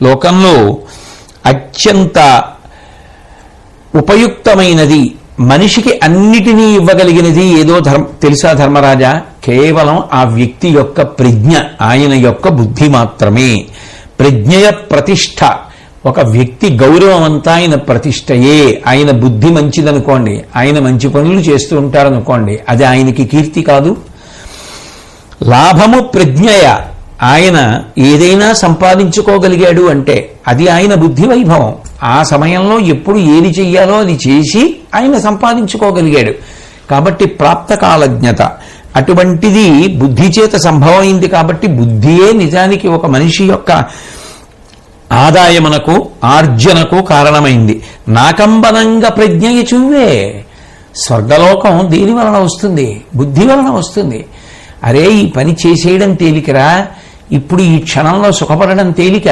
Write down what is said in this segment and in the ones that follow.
లోకంలో అత్యంత ఉపయుక్తమైనది, మనిషికి అన్నిటినీ ఇవ్వగలిగినది ఏదో తెలుసా ధర్మరాజా? కేవలం ఆ వ్యక్తి యొక్క ప్రజ్ఞ, ఆయన యొక్క బుద్ధి మాత్రమే. ప్రజ్ఞయ ప్రతిష్ఠ. ఒక వ్యక్తి గౌరవం అంతా ఆయన ప్రతిష్టయే. ఆయన బుద్ధి మంచిదనుకోండి, ఆయన మంచి పనులు చేస్తూ ఉంటారనుకోండి, అది ఆయనకి కీర్తి కాదు. లాభము ప్రజ్ఞయ. ఆయన ఏదైనా సంపాదించుకోగలిగాడు అంటే అది ఆయన బుద్ధి వైభవం. ఆ సమయంలో ఎప్పుడు ఏది చెయ్యాలో అది చేసి ఆయన సంపాదించుకోగలిగాడు. కాబట్టి ప్రాప్తకాలజ్ఞత అటువంటిది బుద్ధి చేత సంభవమైంది. కాబట్టి బుద్ధియే నిజానికి ఒక మనిషి యొక్క ఆదాయమునకు ఆర్జనకు కారణమైంది. నాకంబనంగా ప్రజ్ఞయ చువ్వే. స్వర్గలోకం దేని వలన వస్తుంది? బుద్ధి వలన వస్తుంది. అరే, ఈ పని చేసేయడం తేలికరా, ఇప్పుడు ఈ క్షణంలో సుఖపడడం తేలిక,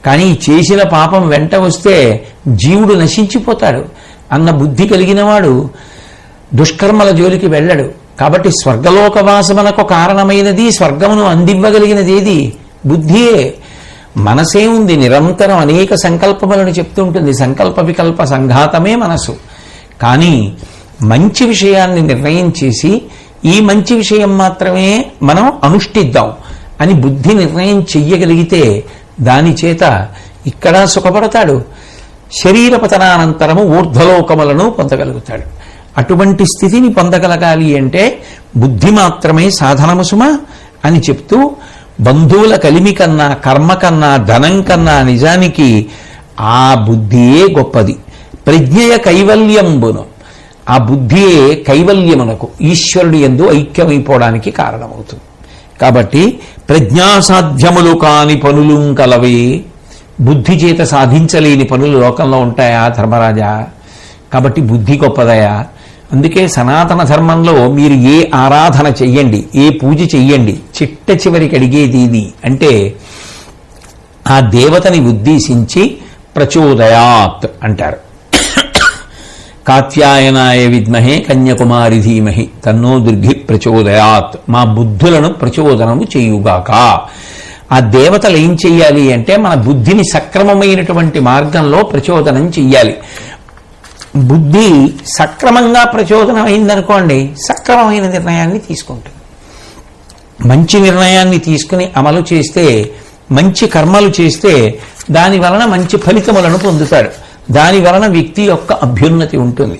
కానీ చేసిన పాపం వెంట వస్తే జీవుడు నశించిపోతాడు అన్న బుద్ధి కలిగినవాడు దుష్కర్మల జోలికి వెళ్ళడు. కాబట్టి స్వర్గలోకవాసమునకు కారణమైనది, స్వర్గమును అందివ్వగలిగినది ఏది? బుద్ధియే. మనసే ఉంది, నిరంతరం అనేక సంకల్పములను చెప్తుంటుంది. సంకల్ప వికల్ప సంఘాతమే మనసు. కానీ మంచి విషయాన్ని నిర్ణయం చేసి ఈ మంచి విషయం మాత్రమే మనం అనుష్ఠిద్దాం అని బుద్ధి నిర్ణయం చెయ్యగలిగితే దాని చేత ఇక్కడ సుఖపడతాడు, శరీర పతనానంతరము ఊర్ధ్వలోకములను పొందగలుగుతాడు. అటువంటి స్థితిని పొందగలగాలి అంటే బుద్ధి మాత్రమే సాధనము సుమా అని చెప్తూ, బంధువుల కలిమి కన్నా, కర్మ కన్నా, ధనం కన్నా నిజానికి ఆ బుద్ధియే గొప్పది. ప్రజ్ఞయ కైవల్యంబును. ఆ బుద్ధియే కైవల్యమునకు, ఈశ్వరుడి యందు ఐక్యమైపోవడానికి కారణమవుతుంది. కాబట్టి ప్రజ్ఞాసాధ్యములు కాని పనులు కలవే. బుద్ధి చేత సాధించలేని పనులు లోకంలో ఉంటాయా ధర్మరాజా? కాబట్టి బుద్ధి గొప్పదయా. అందుకే సనాతన ధర్మంలో మీరు ఏ ఆరాధన చెయ్యండి, ఏ పూజ చెయ్యండి, చిట్ట చివరికి అడిగేది ఇది అంటే ఆ దేవతని ఉద్దేశించి ప్రచోదయాత్ అంటారు. కాత్యాయనాయ విద్మహే కన్యాకుమారి ధీమహి తన్నో దుర్గి ప్రచోదయాత్. మా బుద్ధులను ప్రచోదనము చేయుగాక. ఆ దేవతలు ఏం చెయ్యాలి అంటే మన బుద్ధిని సక్రమమైనటువంటి మార్గంలో ప్రచోదనం చెయ్యాలి. బుద్ధి సక్రమంగా ప్రచోదనం అయిందనుకోండి, సక్రమమైన నిర్ణయాన్ని తీసుకుంటుంది. మంచి నిర్ణయాన్ని తీసుకుని అమలు చేస్తే, మంచి కర్మలు చేస్తే దాని వలన మంచి ఫలితములను పొందుతాడు. దాని వలన వ్యక్తి యొక్క అభ్యున్నతి ఉంటుంది.